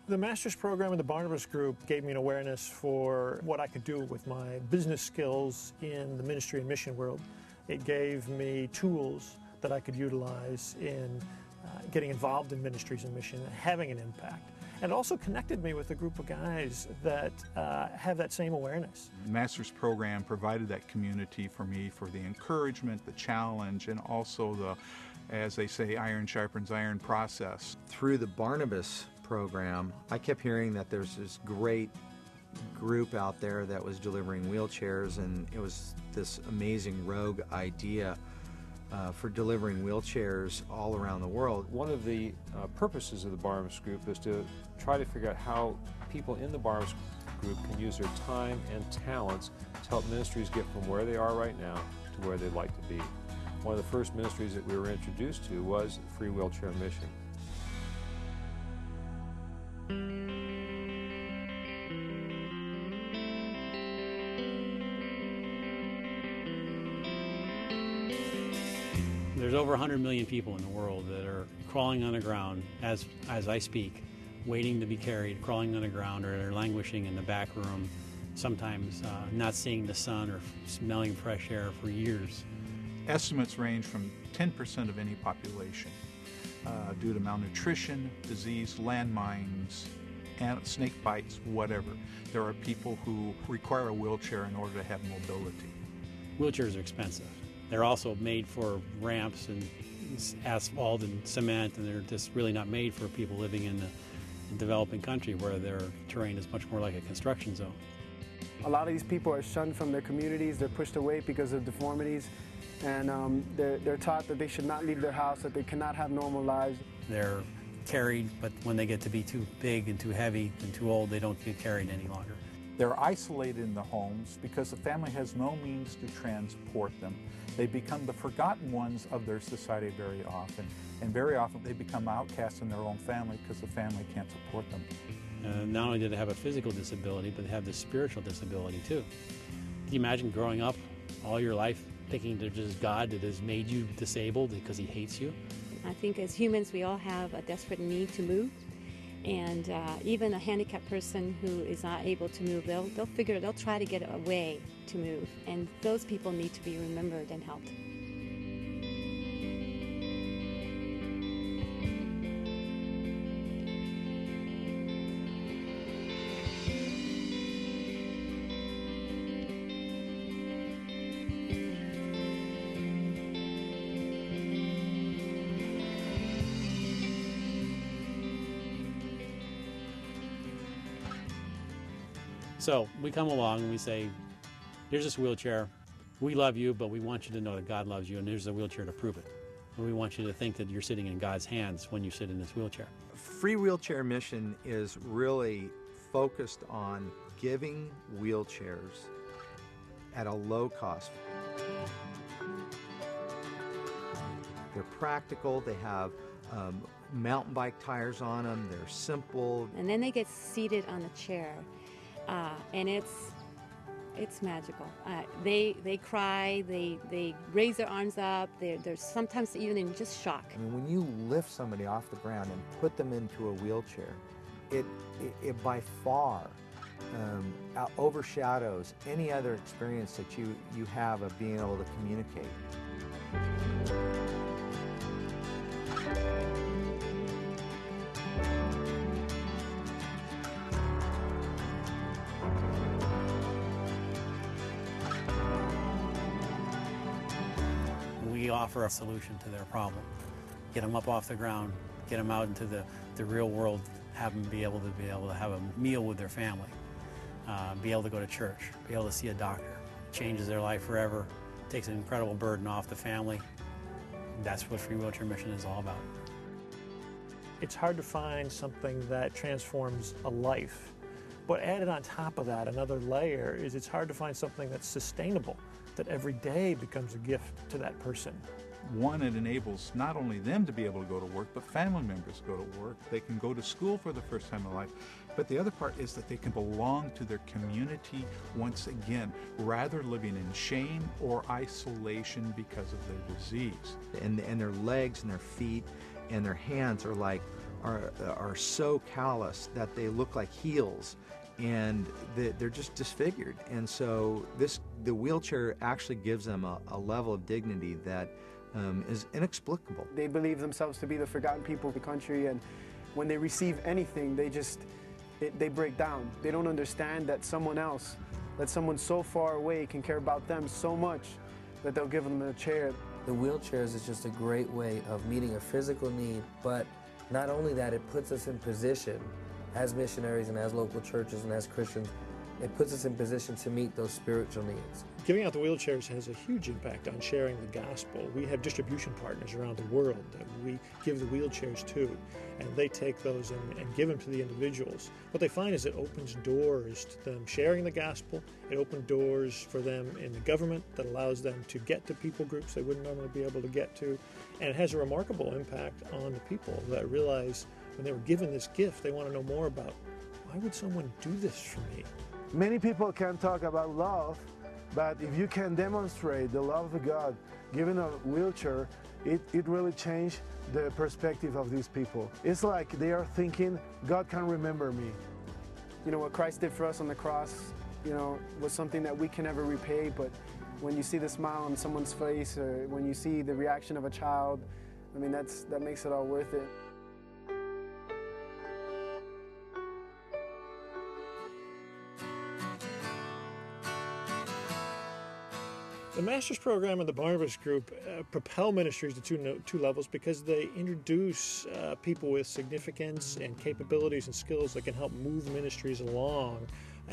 The master's program in the Barnabas Group gave me an awareness for what I could do with my business skills in the ministry and mission world. It gave me tools that I could utilize in getting involved in ministries and mission and having an impact. And it also connected me with a group of guys that have that same awareness. The master's program provided that community for me for the encouragement, the challenge, and also the, as they say, iron sharpens iron process. Through the Barnabas program, I kept hearing that there's this great group out there that was delivering wheelchairs, and it was this amazing rogue idea for delivering wheelchairs all around the world. One of the purposes of the Barnabas Group is to try to figure out how people in the Barnabas Group can use their time and talents to help ministries get from where they are right now to where they'd like to be. One of the first ministries that we were introduced to was the Free Wheelchair Mission. There's over 100 million people in the world that are crawling on the ground as I speak, waiting to be carried, crawling on the ground, or they're languishing in the back room, sometimes not seeing the sun or smelling fresh air for years. Estimates range from 10% of any population due to malnutrition, disease, landmines, and snake bites, whatever. There are people who require a wheelchair in order to have mobility. Wheelchairs are expensive. They're also made for ramps and asphalt and cement, and they're just really not made for people living in the developing country where their terrain is much more like a construction zone. A lot of these people are shunned from their communities. They're pushed away because of deformities, and they're taught that they should not leave their house, that they cannot have normal lives. They're carried, but when they get to be too big and too heavy and too old, they don't get carried any longer. They're isolated in the homes because the family has no means to transport them. They become the forgotten ones of their society very often, and very often they become outcasts in their own family because the family can't support them. Not only do they have a physical disability, but they have this spiritual disability too. Can you imagine growing up all your life thinking there's just God that has made you disabled because he hates you? I think as humans we all have a desperate need to move. And even a handicapped person who is not able to move, they'll try to get a way to move. And those people need to be remembered and helped. So we come along and we say, here's this wheelchair. We love you, but we want you to know that God loves you, and here's a wheelchair to prove it. And we want you to think that you're sitting in God's hands when you sit in this wheelchair. Free Wheelchair Mission is really focused on giving wheelchairs at a low cost. They're practical, they have mountain bike tires on them, they're simple. And then they get seated on the chair. And it's magical. They cry, they raise their arms up, they're sometimes even in just shock. I mean, when you lift somebody off the ground and put them into a wheelchair, it by far overshadows any other experience that you have of being able to communicate. We offer a solution to their problem. Get them up off the ground, get them out into the real world, have them be able to have a meal with their family, be able to go to church, be able to see a doctor. It changes their life forever, takes an incredible burden off the family. That's what Free Wheelchair Mission is all about. It's hard to find something that transforms a life. But added on top of that, another layer is it's hard to find something that's sustainable, that every day becomes a gift to that person. One, it enables not only them to be able to go to work, but family members go to work. They can go to school for the first time in life. But the other part is that they can belong to their community once again, rather living in shame or isolation because of their disease. And their legs and their feet and their hands are like are so callous that they look like heels, and they're just disfigured. And so the wheelchair actually gives them a level of dignity that is inexplicable. They believe themselves to be the forgotten people of the country, and when they receive anything, they break down. They don't understand that someone else, that someone so far away can care about them so much that they'll give them a chair. The wheelchairs is just a great way of meeting a physical need, but not only that, it puts us in position as missionaries and as local churches and as Christians, it puts us in position to meet those spiritual needs. Giving out the wheelchairs has a huge impact on sharing the gospel. We have distribution partners around the world that we give the wheelchairs to, and they take those and give them to the individuals. What they find is it opens doors to them sharing the gospel. It opens doors for them in the government that allows them to get to people groups they wouldn't normally be able to get to. And it has a remarkable impact on the people that realize when they were given this gift, they want to know more about, why would someone do this for me? Many people can talk about love, but if you can demonstrate the love of God, given a wheelchair, it really changed the perspective of these people. It's like they are thinking, God can remember me. You know, what Christ did for us on the cross, you know, was something that we can never repay, but when you see the smile on someone's face, or when you see the reaction of a child, I mean, that makes it all worth it. The Master's Program and the Barnabas Group propel ministries to two levels because they introduce people with significance and capabilities and skills that can help move ministries along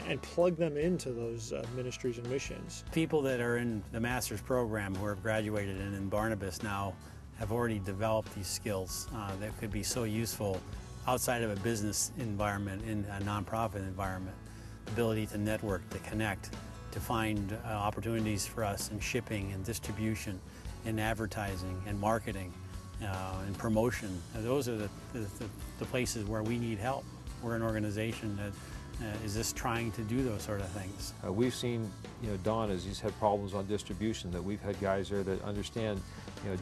and plug them into those ministries and missions. People that are in the Master's Program who have graduated and in Barnabas now have already developed these skills that could be so useful outside of a business environment, in a nonprofit environment. Ability to network, to connect, to find opportunities for us in shipping and distribution, in advertising and marketing and promotion. Those are the places where we need help. We're an organization that is just trying to do those sort of things. We've seen, Don, as he's had problems on distribution, that we've had guys there that understand,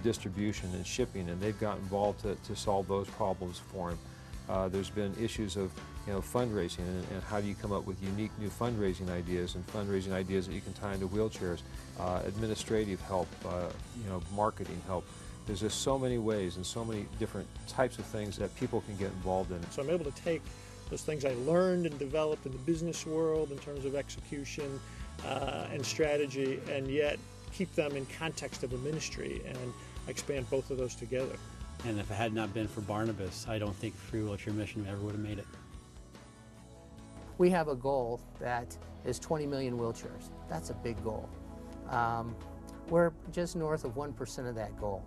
distribution and shipping, and they've got involved to solve those problems for him. There's been issues of fundraising and how do you come up with unique new fundraising ideas and fundraising ideas that you can tie into wheelchairs, administrative help, marketing help. There's just so many ways and so many different types of things that people can get involved in. So I'm able to take those things I learned and developed in the business world in terms of execution and strategy, and yet keep them in context of a ministry and expand both of those together. And if it had not been for Barnabas, I don't think Free Wheelchair Mission ever would have made it. We have a goal that is 20 million wheelchairs. That's a big goal. We're just north of 1% of that goal.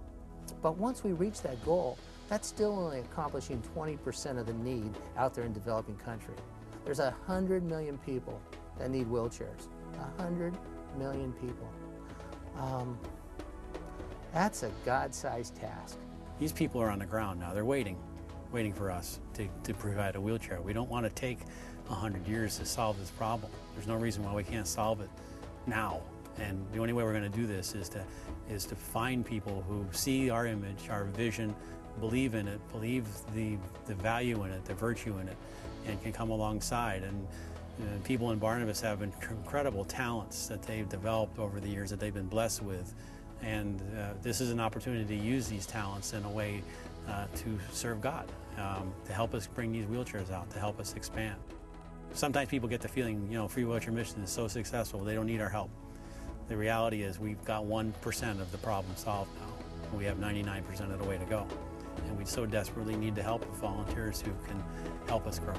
But once we reach that goal, that's still only accomplishing 20% of the need out there in developing country. There's 100 million people that need wheelchairs. 100 million people. That's a God-sized task. These people are on the ground now. They're waiting for us to provide a wheelchair. We don't want to take 100 years to solve this problem. There's no reason why we can't solve it now. And the only way we're going to do this is to find people who see our image, our vision, believe in it, believe the value in it, the virtue in it, and can come alongside. And people in Barnabas have incredible talents that they've developed over the years that they've been blessed with. And this is an opportunity to use these talents in a way to serve God, to help us bring these wheelchairs out, to help us expand. Sometimes people get the feeling, Free Wheelchair Mission is so successful, they don't need our help. The reality is we've got 1% of the problem solved now. We have 99% of the way to go. And we so desperately need the help of volunteers who can help us grow.